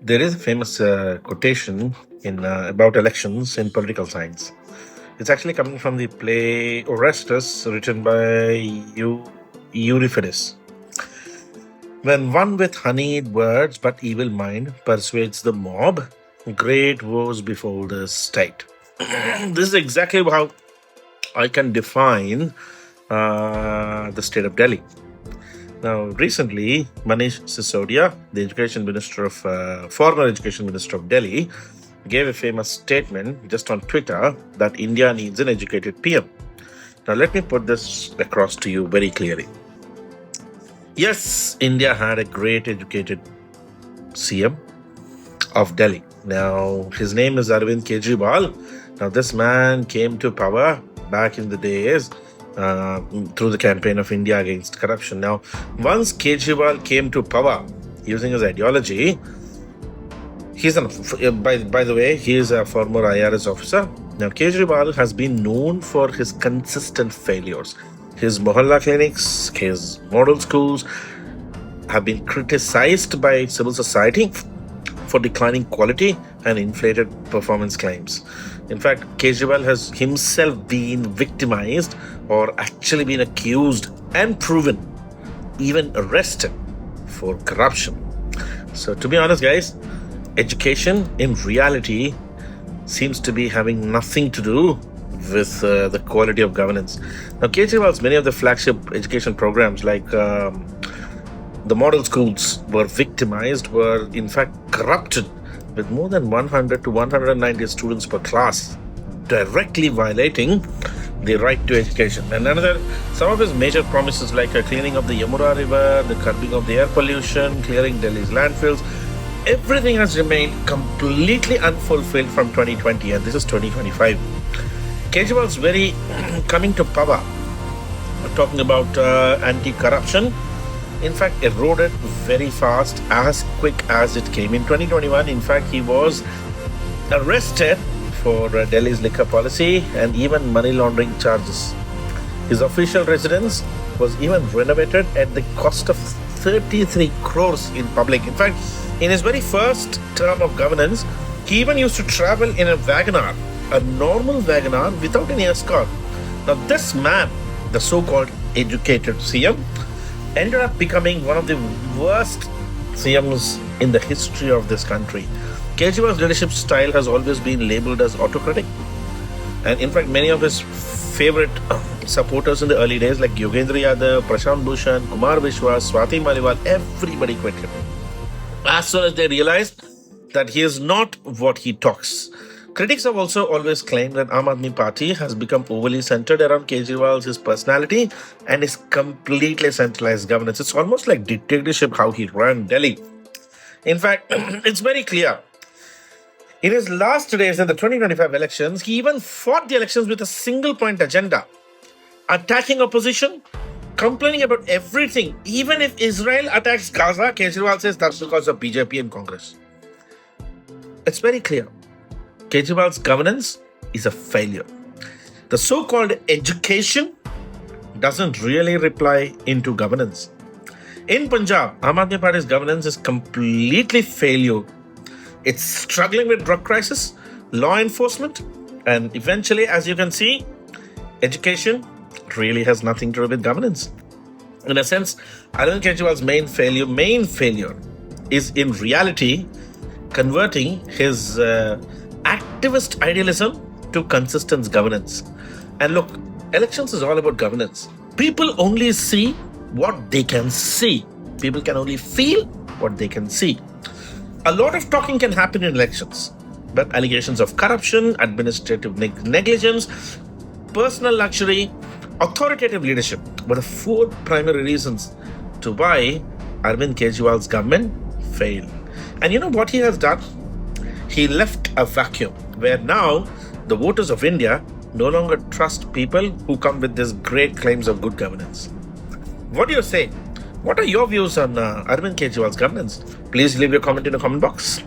There is a famous quotation in about elections in political science. It's actually coming from the play Orestes, written by Euripides. When one with honeyed words but evil mind persuades the mob, great woes befall the state. This is exactly how I can define the state of Delhi. Now, recently, Manish Sisodia, the former education minister of Delhi, gave a famous statement just on Twitter that India needs an educated PM. Now, let me put this across to you very clearly. Yes, India had a great educated CM of Delhi. Now, his name is Arvind Kejriwal. Now, this man came to power back in the days through the campaign of India against corruption. Now, once Kejriwal came to power using his ideology, by the way, he is a former IRS officer. Now, Kejriwal has been known for his consistent failures. His mohalla clinics, his model schools have been criticized by civil society for declining quality and inflated performance claims. In fact, Kejriwal has himself been victimized or actually been accused and proven, even arrested for corruption. So, to be honest, guys, education in reality seems to be having nothing to do with the quality of governance. Now, Kejriwal's many of the flagship education programs like the model schools were in fact corrupted with more than 100 to 190 students per class, directly violating the right to education. And some of his major promises like cleaning of the Yamuna River, the curbing of the air pollution, clearing Delhi's landfills, everything has remained completely unfulfilled from 2020, and this is 2025. Kejriwal's very coming to power, talking about anti-corruption, in fact, eroded very fast, as quick as it came. In 2021, in fact, he was arrested for Delhi's liquor policy and even money laundering charges. His official residence was even renovated at the cost of 33 crores in public. In fact, in his very first term of governance, he even used to travel in a Wagoner, a normal Wagoner without any escort. Now, this man, the so-called educated CM, ended up becoming one of the worst CMs in the history of this country. Kejriwal's leadership style has always been labeled as autocratic. And in fact, many of his favorite supporters in the early days like Yogendra Yadav, Prashant Bhushan, Kumar Vishwas, Swati Maliwal, everybody quit him as soon as they realized that he is not what he talks. Critics have also always claimed that Aam Aadmi Party has become overly centered around his personality and his completely centralized governance. It's almost like dictatorship how he ran Delhi. In fact, it's very clear. In his last days in the 2025 elections, he even fought the elections with a single point agenda, attacking opposition, complaining about everything. Even if Israel attacks Gaza, Kejriwal says that's because of BJP and Congress. It's very clear. Kejriwal's governance is a failure. The so-called education doesn't really reply into governance. In Punjab, Aam Aadmi Party's governance is completely failure. It's struggling with drug crisis, law enforcement, and eventually, as you can see, education really has nothing to do with governance. In a sense, Arvind Kejriwal's main failure is in reality converting his activist idealism to consistent governance. And look, elections is all about governance. People only see what they can see. People can only feel what they can see. A lot of talking can happen in elections, but allegations of corruption, administrative negligence, personal luxury, authoritative leadership were the four primary reasons to why Arvind Kejriwal's government failed. And you know what he has done? He left a vacuum where now the voters of India no longer trust people who come with these great claims of good governance. What do you say? What are your views on Arvind Kejriwal's governance? Please leave your comment in the comment box.